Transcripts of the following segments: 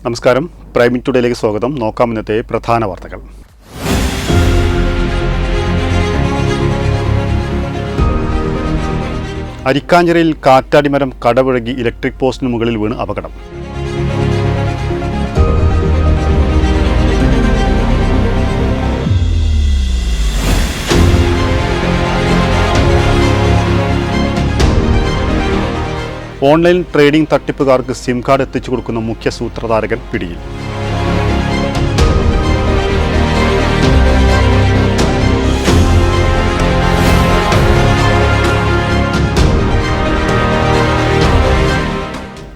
നമസ്കാരം, പ്രൈം ടുഡേയിലേക്ക് സ്വാഗതം. നോക്കാം ഇന്നത്തെ പ്രധാന വാർത്തകൾ. അരിക്കാഞ്ചിറയിൽ കാറ്റാടിമരം കടപുഴകി ഇലക്ട്രിക് പോസ്റ്റിന് മുകളിൽ വീണ് അപകടം. ഓൺലൈൻ ട്രേഡിംഗ് തട്ടിപ്പുകാർക്ക് സിം കാർഡ് എത്തിച്ചു കൊടുക്കുന്ന മുഖ്യ സൂത്രധാരകൻ പിടിയിൽ.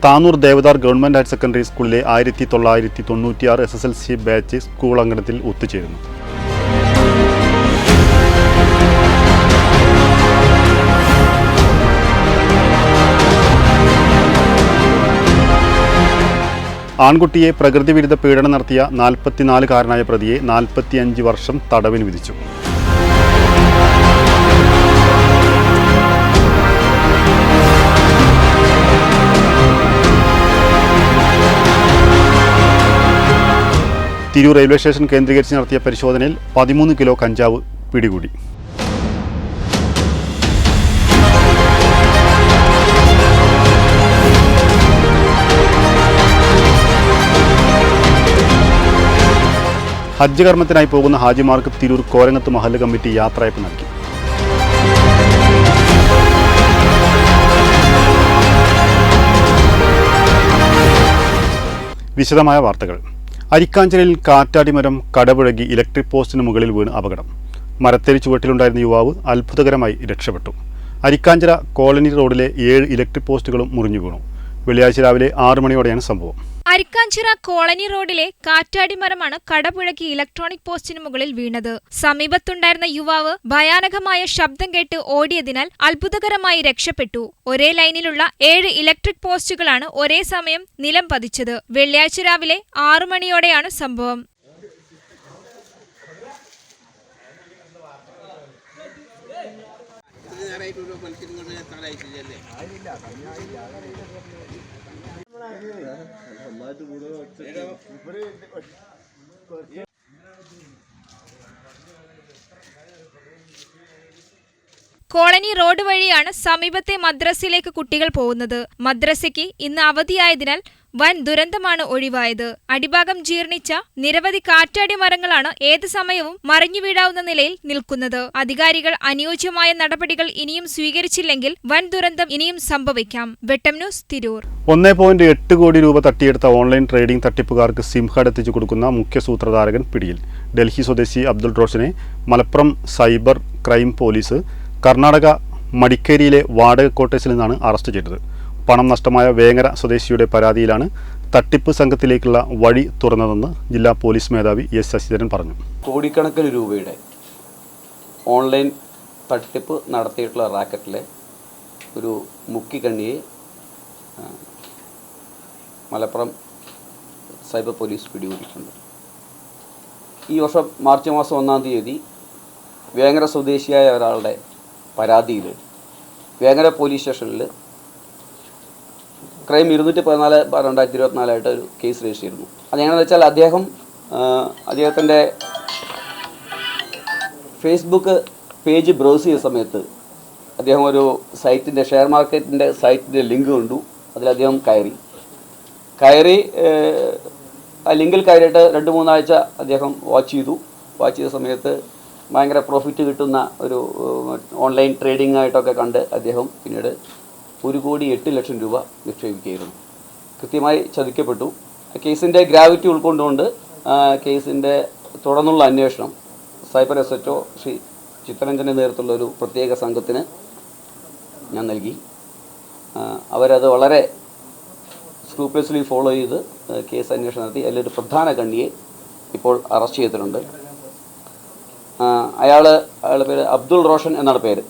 Tanur Devadar government higher secondary സ്കൂളിലെ 1996 SSLC ബാച്ച് സ്കൂൾ അങ്കണത്തിൽ ഒത്തുചേരുന്നു. ആൺകുട്ടിയെ പ്രകൃതിവിരുദ്ധ പീഡനം നടത്തിയ 44-കാരനായ പ്രതിയെ 45 വർഷം തടവിന് വിധിച്ചു. തിരൂർ റെയിൽവേ സ്റ്റേഷൻ കേന്ദ്രീകരിച്ച് നടത്തിയ പരിശോധനയിൽ 13 കിലോ കഞ്ചാവ് പിടികൂടി. ഹജ്ജ് കർമ്മത്തിനായി പോകുന്ന ഹാജിമാർക്ക് തിരൂർ കോരങ്ങത്ത് മഹല്ല് കമ്മിറ്റി യാത്രയപ്പ് നൽകി. വിശദമായ വാർത്തകൾ. അരിക്കാഞ്ചിറയിൽ കാറ്റാടിമരം കടപുഴകി ഇലക്ട്രിക് പോസ്റ്റിന് മുകളിൽ വീണ് അപകടം. മരത്തേരി ചുവട്ടിലുണ്ടായിരുന്ന യുവാവ് അത്ഭുതകരമായി രക്ഷപ്പെട്ടു. അരിക്കാഞ്ചിറ കോളനി റോഡിലെ 7 ഇലക്ട്രിക് പോസ്റ്റുകളും മുറിഞ്ഞു വീണു. വെള്ളിയാഴ്ച രാവിലെ 6 മണിയോടെയാണ് സംഭവം. അരിക്കാഞ്ചിറ കോളനി റോഡിലെ കാറ്റാടിമരമാണ് കടപുഴകി ഇലക്ട്രോണിക് പോസ്റ്റിന് മുകളിൽ വീണത്. സമീപത്തുണ്ടായിരുന്ന യുവാവ് ഭയാനകമായ ശബ്ദം കേട്ട് ഓടിയതിനാൽ അത്ഭുതകരമായി രക്ഷപ്പെട്ടു. ഒരേ ലൈനിലുള്ള 7 ഇലക്ട്രിക് പോസ്റ്റുകളാണ് ഒരേ സമയം നിലം പതിച്ചത്. വെള്ളിയാഴ്ച രാവിലെ 6 മണിയോടെയാണ് സംഭവം. കോളനി റോഡ് വഴിയാണ് സമീപത്തെ മദ്രസയിലേക്ക് കുട്ടികൾ പോകുന്നത്. മദ്രസയ്ക്ക് ഇന്ന് അവധിയായതിനാൽ വൻ ദുരന്തമാണ് ഒഴിവായത്. അടിഭാഗം ജീർണിച്ച നിരവധി കാറ്റാടി മരങ്ങളാണ് ഏത് സമയവും മറിഞ്ഞു വീഴാവുന്ന നിലയിൽ നിൽക്കുന്നത്. അധികാരികൾ അനുയോജ്യമായ നടപടികൾ ഇനിയും സ്വീകരിച്ചില്ലെങ്കിൽ വൻ ദുരന്തം ഇനിയും സംഭവിക്കാം. വെട്ടം ന്യൂസ്, തിരൂർ. 1.8 കോടി രൂപ തട്ടിയെടുത്ത ഓൺലൈൻ ട്രേഡിംഗ് തട്ടിപ്പുകാർക്ക് സിം കാർഡ് എത്തിച്ചു കൊടുക്കുന്ന മുഖ്യ സൂത്രധാരകൻ പിടിയിൽ. ഡൽഹി സ്വദേശി അബ്ദുൾ റോഷനെ Malappuram cyber crime police Karnataka മടിക്കേരിയിലെ വാടക ക്വാർട്ടേഴ്സിൽ നിന്നാണ് അറസ്റ്റ് ചെയ്തത്. പണം നഷ്ടമായ വേങ്ങര സ്വദേശിയുടെ പരാതിയിലാണ് തട്ടിപ്പ് സംഘത്തിലേക്കുള്ള വഴി തുറന്നതെന്ന് ജില്ലാ പോലീസ് മേധാവി എസ് ശശിധരൻ പറഞ്ഞു. കോടിക്കണക്കിന് രൂപയുടെ ഓൺലൈൻ തട്ടിപ്പ് നടത്തിയിട്ടുള്ള റാക്കറ്റിലെ ഒരു മുക്കിക്കണ്ണിയെ മലപ്പുറം സൈബർ പോലീസ് പിടികൂടിയിട്ടുണ്ട്. ഈ വർഷം മാർച്ച് മാസം 1-ാം തീയതി വേങ്ങര സ്വദേശിയായ ഒരാളുടെ പരാതിയിൽ വേങ്ങര പോലീസ് സ്റ്റേഷനിൽ ക്രൈം 214/2024 ഒരു കേസ് രജിസ്റ്റർ ചെയ്തിരുന്നു. അതെങ്ങനെയാണെന്ന് വെച്ചാൽ അദ്ദേഹത്തിൻ്റെ ഫേസ്ബുക്ക് പേജ് ബ്രൗസ് ചെയ്ത സമയത്ത് അദ്ദേഹം ഒരു സൈറ്റിൻ്റെ ഷെയർ മാർക്കറ്റിൻ്റെ സൈറ്റിൻ്റെ ലിങ്ക് കണ്ടു. അതിൽ അദ്ദേഹം കയറി ആ ലിങ്കിൽ കയറിയിട്ട് 2-3 ആഴ്ച അദ്ദേഹം വാച്ച് ചെയ്ത സമയത്ത് ഭയങ്കര പ്രോഫിറ്റ് കിട്ടുന്ന ഒരു ഓൺലൈൻ ട്രേഡിംഗ് ആയിട്ടൊക്കെ കണ്ട് അദ്ദേഹം പിന്നീട് 1,08,00,000 രൂപ നിക്ഷേപിക്കുകയായിരുന്നു. കൃത്യമായി ചതിക്കപ്പെട്ടു. കേസിൻ്റെ ഗ്രാവിറ്റി ഉൾക്കൊണ്ടുകൊണ്ട് കേസിൻ്റെ തുടർന്നുള്ള അന്വേഷണം സൈബർ SHO ശ്രീ ചിത്തരഞ്ജൻ്റെ നേതൃത്വത്തിലുള്ള ഒരു പ്രത്യേക സംഘത്തിന് ഞാൻ നൽകി. അവരത് വളരെ സ്ക്രൂപ്ലെസ്ലി ഫോളോ ചെയ്ത് കേസ് അന്വേഷണം നടത്തി. അതിലൊരു പ്രധാന കണ്ണിയെ ഇപ്പോൾ അറസ്റ്റ് ചെയ്തിട്ടുണ്ട്. അയാളുടെ പേര് അബ്ദുൾ റോഷൻ എന്നാണ് പേര്.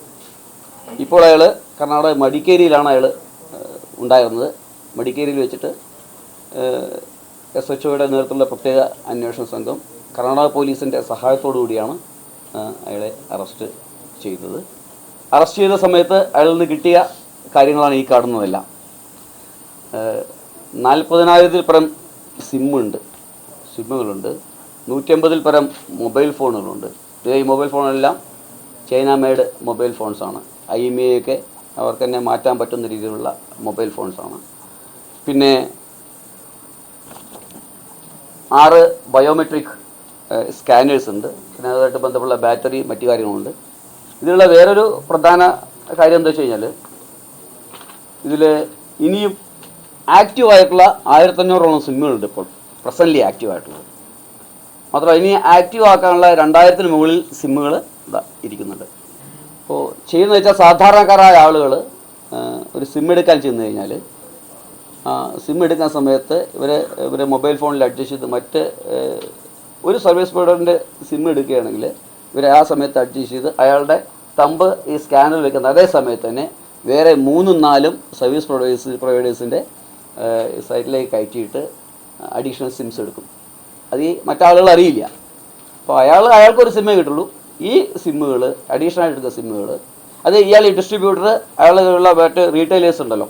ഇപ്പോൾ അയാൾ കർണാടക മടിക്കേരിയിലാണ് അയാൾ ഉണ്ടായിരുന്നത്. മടിക്കേരിയിൽ വെച്ചിട്ട് SHOയുടെ നേതൃത്വത്തിലുള്ള പ്രത്യേക അന്വേഷണ സംഘം കർണാടക പോലീസിൻ്റെ സഹായത്തോടു കൂടിയാണ് അയാളെ അറസ്റ്റ് ചെയ്തത്. അറസ്റ്റ് ചെയ്ത സമയത്ത് അയാളിൽ നിന്ന് കിട്ടിയ കാര്യങ്ങളാണ് ഈ കാണുന്നതെല്ലാം. 40,000-ൽ പരം സിമ്മുകളുണ്ട്, 150-ൽ പരം മൊബൈൽ ഫോണുകളുണ്ട്. ഈ മൊബൈൽ ഫോണെല്ലാം ചൈന മെയ്ഡ് മൊബൈൽ ഫോൺസാണ്. IMEI ഒക്കെ അവർക്ക് തന്നെ മാറ്റാൻ പറ്റുന്ന രീതിയിലുള്ള മൊബൈൽ ഫോൺസാണ്. പിന്നെ 6 ബയോമെട്രിക് സ്കാനേഴ്സ് ഉണ്ട്. പിന്നെ അതുമായിട്ട് ബന്ധപ്പെട്ട ബാറ്ററി മറ്റു കാര്യങ്ങളുണ്ട്. ഇതിലുള്ള വേറൊരു പ്രധാന കാര്യം എന്താ വെച്ച് കഴിഞ്ഞാൽ, ഇതിൽ ഇനിയും ആക്റ്റീവായിട്ടുള്ള 1500ഓളം സിമ്മുകളുണ്ട് ഇപ്പോൾ പ്രസൻ്റ്ലി ആക്റ്റീവായിട്ടുള്ളത്. മാത്രമല്ല ഇനി ആക്റ്റീവ് ആക്കാനുള്ള 2000-ന് മുകളിൽ സിമ്മുകൾ ഇരിക്കുന്നുണ്ട്. അപ്പോൾ ചെയ്യുന്നത് വെച്ചാൽ സാധാരണക്കാരായ ആളുകൾ ഒരു സിം എടുക്കാൻ ചെന്ന് കഴിഞ്ഞാൽ സിം എടുക്കുന്ന സമയത്ത് ഇവരെ മൊബൈൽ ഫോണിൽ അഡ്ജസ്റ്റ് ചെയ്ത് മറ്റ് ഒരു സർവീസ് പ്രൊവൈഡറിൻ്റെ സിം എടുക്കുകയാണെങ്കിൽ ഇവരെ ആ സമയത്ത് അഡ്ജസ്റ്റ് ചെയ്ത് അയാളുടെ തമ്പ് ഈ സ്കാനറിൽ വെക്കുന്ന അതേ സമയത്ത് തന്നെ വേറെ 3-4 സർവീസ് പ്രൊവൈഡേഴ്സിൻ്റെ സൈറ്റിലേക്ക് കയറ്റിയിട്ട് അഡീഷണൽ സിംസ് എടുക്കും. അത് ഈ മറ്റാളുകൾ അറിയില്ല. അപ്പോൾ അയാൾക്കൊരു സിമ്മേ കിട്ടുള്ളൂ. ഈ സിമ്മുകൾ അഡീഷണൽ ആയിട്ട് എടുക്കുന്ന സിമ്മുകൾ അത് ഇയാൾ ഈ ഡിസ്ട്രിബ്യൂട്ടർ അയാളുള്ള മറ്റ് റീറ്റെയിലേഴ്സ് ഉണ്ടല്ലോ,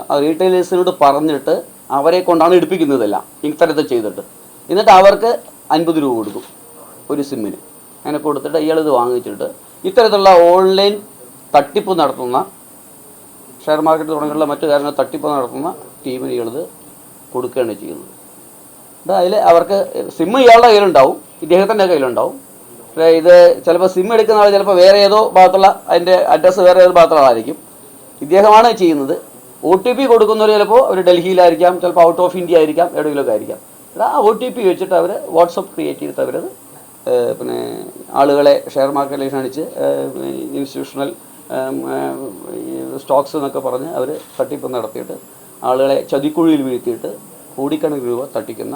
ആ റീറ്റെയിലേഴ്സിനോട് പറഞ്ഞിട്ട് അവരെ കൊണ്ടാണ് എടുപ്പിക്കുന്നതെല്ലാം ഇത്തരത്തിൽ ചെയ്തിട്ട്. എന്നിട്ട് അവർക്ക് 50 രൂപ കൊടുക്കും ഒരു സിമ്മിന്. അങ്ങനെ കൊടുത്തിട്ട് ഇയാളിത് വാങ്ങിച്ചിട്ട് ഇത്തരത്തിലുള്ള ഓൺലൈൻ തട്ടിപ്പ് നടത്തുന്ന ഷെയർ മാർക്കറ്റ് തുടങ്ങിയുള്ള മറ്റു കാര്യങ്ങൾ തട്ടിപ്പ് നടത്തുന്ന ടീമിന് ഇയാളിത് കൊടുക്കുകയാണ് ചെയ്യുന്നത്. അതിൽ അവർക്ക് സിമ്മ് ഇയാളുടെ കയ്യിലുണ്ടാവും, ഇദ്ദേഹത്തിൻ്റെ കയ്യിലുണ്ടാവും. പക്ഷേ ഇത് ചിലപ്പോൾ സിം എടുക്കുന്ന ആൾ ചിലപ്പോൾ വേറെ ഏതോ ഭാഗത്തുള്ള അതിൻ്റെ അഡ്രസ്സ് വേറെ ഏതോ ഭാഗത്തുള്ള ആളായിരിക്കും. ഇദ്ദേഹമാണ് ചെയ്യുന്നത്. OTP കൊടുക്കുന്നവർ ചിലപ്പോൾ അവർ ഡൽഹിയിലായിരിക്കാം, ചിലപ്പോൾ ഔട്ട് ഓഫ് ഇന്ത്യ ആയിരിക്കാം, എവിടെയെങ്കിലുമൊക്കെ ആയിരിക്കാം. ആ OTP വെച്ചിട്ട് അവർ വാട്സപ്പ് ക്രിയേറ്റ് ചെയ്തിട്ട് അവരത് പിന്നെ ആളുകളെ ഷെയർ മാർക്കറ്റിലേക്ക് ക്ഷണിച്ച് ഇൻസ്റ്റിറ്റ്യൂഷണൽ സ്റ്റോക്സ് എന്നൊക്കെ പറഞ്ഞ് അവർ തട്ടിപ്പ് നടത്തിയിട്ട് ആളുകളെ ചതിക്കുഴിയിൽ വീഴ്ത്തിയിട്ട് കോടിക്കണക്കിന് രൂപ തട്ടിക്കുന്ന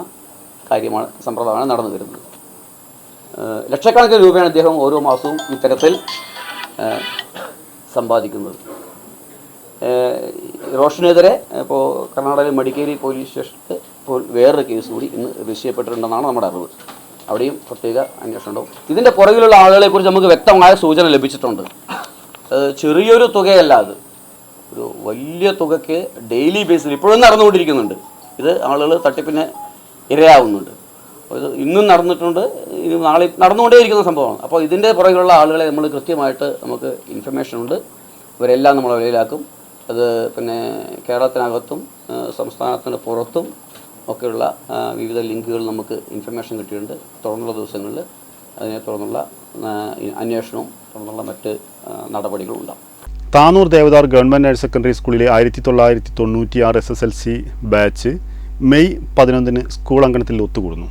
സമ്പ്രദായമാണ് നടന്നു വരുന്നത്. ലക്ഷക്കണക്കിന് രൂപയാണ് അദ്ദേഹം ഓരോ മാസവും ഇത്തരത്തിൽ സമ്പാദിക്കുന്നത്. റോഷനെതിരെ ഇപ്പോൾ കർണാടക മടിക്കേരി പോലീസ് സ്റ്റേഷനിൽ ഇപ്പോൾ വേറൊരു കേസ് കൂടി ഇന്ന് രജിസ്റ്റർ ചെയ്യപ്പെട്ടിട്ടുണ്ടെന്നാണ് നമ്മുടെ അറിവ്. അവിടെയും പ്രത്യേക അന്വേഷണം ഉണ്ടാവും. ഇതിൻ്റെ പുറകിലുള്ള ആളുകളെക്കുറിച്ച് നമുക്ക് വ്യക്തമായ സൂചന ലഭിച്ചിട്ടുണ്ട്. ചെറിയൊരു തുകയല്ല, അത് ഒരു വലിയ തുകയ്ക്ക് ഡെയിലി ബേസിൽ ഇപ്പോഴും നടന്നുകൊണ്ടിരിക്കുന്നുണ്ട്. ഇത് ആളുകൾ തട്ടിപ്പിന് ഇരയാവുന്നുണ്ട്. ഇത് ഇന്നും നടന്നിട്ടുണ്ട്, ഇനി നാളെ നടന്നുകൊണ്ടേയിരിക്കുന്ന സംഭവമാണ്. അപ്പോൾ ഇതിൻ്റെ പുറകിലുള്ള ആളുകളെ നമ്മൾ കൃത്യമായിട്ട് നമുക്ക് ഇൻഫർമേഷൻ ഉണ്ട്. ഇവരെല്ലാം നമ്മൾ വെളിയിലാക്കും. അത് പിന്നെ കേരളത്തിനകത്തും സംസ്ഥാനത്തിന് പുറത്തും ഒക്കെയുള്ള വിവിധ ലിങ്കുകൾ നമുക്ക് ഇൻഫർമേഷൻ കിട്ടിയിട്ടുണ്ട്. തുടർന്നുള്ള ദിവസങ്ങളിൽ അതിനെ തുടർന്നുള്ള അന്വേഷണവും തുടർന്നുള്ള മറ്റ് നടപടികളും ഉണ്ടാകും. Tanur Devadar government higher secondary സ്കൂളിലെ 1996 SSLC ബാച്ച് മെയ് 11 സ്കൂൾ അങ്കണത്തിൽ ഒത്തുകൂടുന്നു.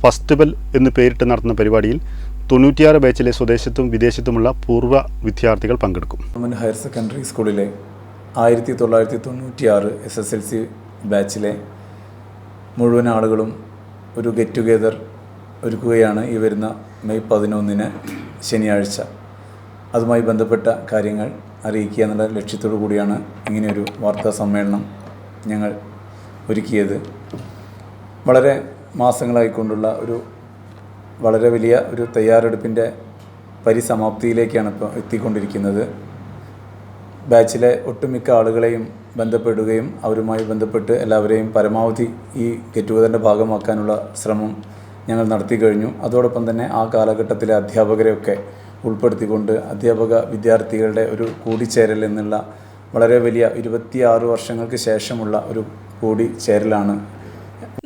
ഫസ്റ്റ് ബെൽ എന്ന് പേരിട്ട് നടത്തുന്ന പരിപാടിയിൽ 96 ബാച്ചിലെ സ്വദേശത്തും വിദേശത്തുമുള്ള പൂർവ്വ വിദ്യാർത്ഥികൾ പങ്കെടുക്കും. ഗവൺമെൻറ് ഹയർ സെക്കൻഡറി സ്കൂളിലെ 1996 SSLC ബാച്ചിലെ മുഴുവൻ ആളുകളും ഒരു ഗെറ്റ് ടുഗെദർ ഒരുക്കുകയാണ് ഈ വരുന്ന മെയ് 11 ശനിയാഴ്ച. അതുമായി ബന്ധപ്പെട്ട കാര്യങ്ങൾ അറിയിക്കുക എന്നുള്ള ലക്ഷ്യത്തോടു കൂടിയാണ് ഇങ്ങനെയൊരു വാർത്താ സമ്മേളനം ഞങ്ങൾ ഒരുക്കിയത്. വളരെ മാസങ്ങളായിക്കൊണ്ടുള്ള വളരെ വലിയ ഒരു തയ്യാറെടുപ്പിൻ്റെ പരിസമാപ്തിയിലേക്കാണ് ഇപ്പോൾ എത്തിക്കൊണ്ടിരിക്കുന്നത്. ബാച്ചിലെ ഒട്ടുമിക്ക ആളുകളെയും ബന്ധപ്പെടുകയും അവരുമായി ബന്ധപ്പെട്ട് എല്ലാവരെയും പരമാവധി ഈ ഗെറ്റ് ടുഗെദറിൻ്റെ ഭാഗമാക്കാനുള്ള ശ്രമം ഞങ്ങൾ നടത്തി കഴിഞ്ഞു. അതോടൊപ്പം തന്നെ ആ കാലഘട്ടത്തിലെ അധ്യാപകരെയൊക്കെ ഉൾപ്പെടുത്തിക്കൊണ്ട് അധ്യാപക വിദ്യാർത്ഥികളുടെ ഒരു കൂടിച്ചേരൽ എന്നുള്ള വളരെ വലിയ 26 വർഷങ്ങൾക്ക് ശേഷമുള്ള ഒരു കൂടിച്ചേരലാണ്.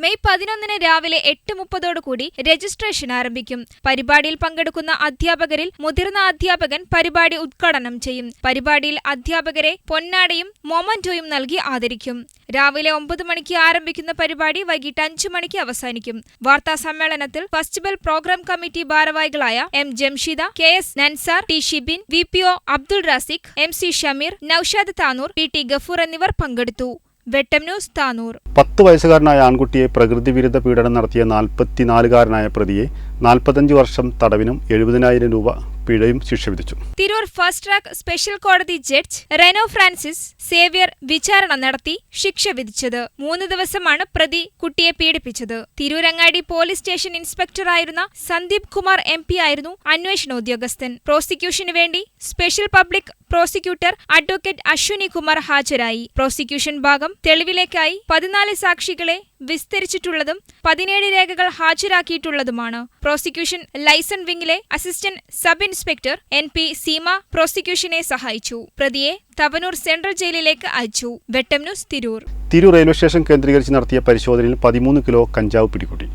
മെയ് 11 രാവിലെ 8:30 രജിസ്ട്രേഷൻ ആരംഭിക്കും. പരിപാടിയിൽ പങ്കെടുക്കുന്ന അധ്യാപകരിൽ മുതിർന്ന അധ്യാപകൻ പരിപാടി ഉദ്ഘാടനം ചെയ്യും. പരിപാടിയിൽ അധ്യാപകരെ പൊന്നാടയും മൊമന്റോയും നൽകി ആദരിക്കും. രാവിലെ 9 മണിക്ക് ആരംഭിക്കുന്ന പരിപാടി വൈകിട്ട് 5 മണിക്ക് അവസാനിക്കും. വാർത്താ സമ്മേളനത്തിൽ ഫസ്റ്റ് ബെൽ പ്രോഗ്രാം കമ്മിറ്റി ഭാരവാഹികളായ M Jamshida, KS Nansar, T Shibin, VPO Abdul Raziq, MC Shameer, Noushad Tanur, PT Gafoor എന്നിവർ പങ്കെടുത്തു. വെട്ടം ന്യൂസ് താനൂർ. 10 വയസ്സുകാരനായ ആൺകുട്ടിയെ പ്രകൃതി വിരുദ്ധ പീഡനം നടത്തിയ 44-കാരനായ പ്രതിയെ 45 വർഷം തടവിനും 70,000 രൂപ പിഴയും ശിക്ഷ വിധിച്ചു. തിരൂർ ഫസ്റ്റ് ട്രാക്ക് സ്പെഷ്യൽ കോടതി ജഡ്ജ് റെനോ ഫ്രാൻസിസ് സേവ്യർ വിചാരണ നടത്തി ശിക്ഷ വിധിച്ചത്. 3 ദിവസമാണ് പ്രതി കുട്ടിയെ പീഡിപ്പിച്ചത്. തിരൂരങ്ങാടി പോലീസ് സ്റ്റേഷൻ ഇൻസ്പെക്ടറായിരുന്ന സന്ദീപ് കുമാർ MP ആയിരുന്നു അന്വേഷണ ഉദ്യോഗസ്ഥൻ. പ്രോസിക്യൂഷന് വേണ്ടി special public prosecutor advocate Ashwini Kumar ഹാജരായി. പ്രോസിക്യൂഷൻ ഭാഗം തെളിവിലേക്കായി 14 സാക്ഷികളെ വിസ്തരിച്ചിട്ടുള്ളതും 17 രേഖകൾ ഹാജരാക്കിയിട്ടുള്ളതുമാണ്. പ്രോസിക്യൂഷൻ ലൈസൺ വിംഗിലെ assistant sub inspector NP Seema പ്രോസിക്യൂഷനെ സഹായിച്ചു. പ്രതിയെ തവനൂർ സെൻട്രൽ ജയിലിലേക്ക് അയച്ചു. Vettam news, Tirur. Tirur railway station കേന്ദ്രീകരിച്ച് നടത്തിയ പരിശോധനയിൽ 13 കിലോ കഞ്ചാവ് പിടികൂടി.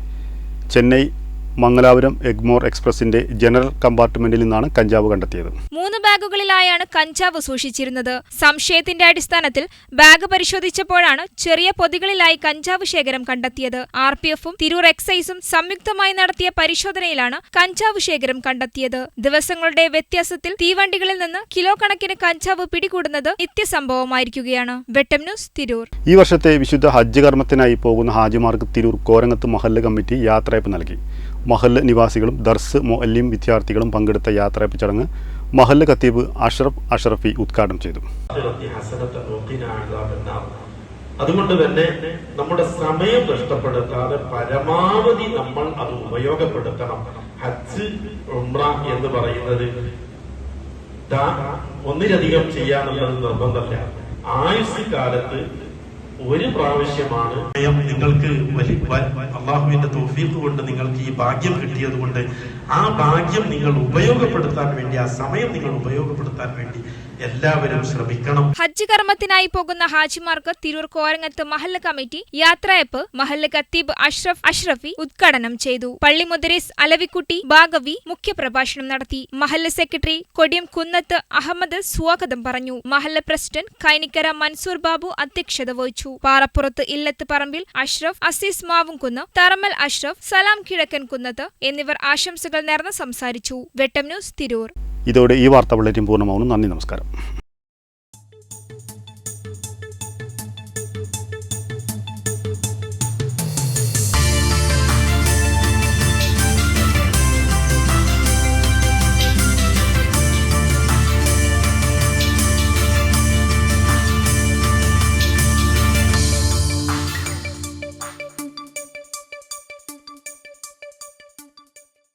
ചെന്നൈ മംഗലാപുരം എഗ്മോർ എക്സ്പ്രസിന്റെ ജനറൽ കമ്പാർട്ട്മെന്റിൽ നിന്നാണ് കഞ്ചാവ് കണ്ടെത്തിയത്. 3 ബാഗുകളിലായാണ് കഞ്ചാവ് സൂക്ഷിച്ചിരുന്നത്. സംശയത്തിന്റെ അടിസ്ഥാനത്തിൽ ബാഗ് പരിശോധിച്ചപ്പോഴാണ് ചെറിയ പൊതികളിലായി കഞ്ചാവ് ശേഖരം കണ്ടെത്തിയത്. RPFും തിരൂർ എക്സൈസും സംയുക്തമായി നടത്തിയ പരിശോധനയിലാണ് കഞ്ചാവ് ശേഖരം കണ്ടെത്തിയത്. ദിവസങ്ങളുടെ വ്യത്യാസത്തിൽ തീവണ്ടികളിൽ നിന്ന് കിലോ കണക്കിന് കഞ്ചാവ് പിടികൂടുന്നത് നിത്യസംഭവമായിരിക്കുകയാണ്. വെട്ടം ന്യൂസ്, തിരൂർ. ഈ വർഷത്തെ വിശുദ്ധ ഹജ്ജ് കർമ്മത്തിനായി പോകുന്ന ഹാജിമാർക്ക് തിരൂർ കോരങ്ങത്ത് മഹല്ല് കമ്മിറ്റി യാത്രയയപ്പ് നൽകി. മഹല്ല് നിവാസികളും ദർസ് മുഅല്ലിം വിദ്യാർത്ഥികളും പങ്കെടുത്ത യാത്രയയപ്പ് ചടങ്ങ് മഹല്ല് ഖത്തീബ് അഷ്റഫ് അഷ്റഫി ഉദ്ഘാടനം ചെയ്തു. അതുകൊണ്ട് തന്നെ നമ്മുടെ സമയം നഷ്ടപ്പെടുത്താതെ പരമാവധി നമ്മൾ അത് ഉപയോഗപ്പെടുത്തണം. ഹജ്ജ് ഉംറ എന്ന് പറയുന്നത് ഒന്നിലധികം ചെയ്യാനുള്ളത് നിർബന്ധമല്ല. ആയുസ് കാലത്ത് ഒരു പ്രാവശ്യമാണ് നിങ്ങൾക്ക് അള്ളാഹുവിന്റെ തൗഫീഖ് കൊണ്ട് നിങ്ങൾക്ക് ഈ ഭാഗ്യം കിട്ടിയത് കൊണ്ട് ആ ഭാഗ്യം നിങ്ങൾ ഉപയോഗപ്പെടുത്താൻ വേണ്ടി, ആ സമയം നിങ്ങൾ ഉപയോഗപ്പെടുത്താൻ വേണ്ടി എല്ലാവരും ശ്രമിക്കണം. ഹജ്ജ് കർമ്മത്തിനായി പോകുന്ന ഹാജിമാർക്ക് തിരൂർ കോരങ്ങത്ത് മഹല്ല് കമ്മിറ്റി യാത്രയപ്പ് മഹല്ല് ഖത്തീബ് അഷ്റഫ് അഷ്റഫി ഉദ്ഘാടനം ചെയ്തു. പള്ളി മുദരിസ് അലവിക്കുട്ടി ബാഗവി മുഖ്യപ്രഭാഷണം നടത്തി. മഹല്ല് സെക്രട്ടറി കൊടിയം കുന്നത്ത് അഹമ്മദ് സ്വാഗതം പറഞ്ഞു. മഹല്ല് പ്രസിഡന്റ് കൈനിക്കര മൻസൂർ ബാബു അധ്യക്ഷത വഹിച്ചു. പാറപ്പുറത്ത് ഇല്ലത്ത് പറമ്പിൽ അഷ്റഫ്, അസീസ് മാവുംകുന്ന്, തറമൽ അഷ്റഫ്, സലാം കിഴക്കൻ കുന്നത്ത് എന്നിവർ ആശംസകൾ നേർന്ന് സംസാരിച്ചു. വെട്ടം ന്യൂസ്, തിരൂർ. ഇതോടെ ഈ വാർത്താ ബുള്ളറ്റിൻ പൂർണ്ണമാവുന്നു. നന്ദി, നമസ്കാരം.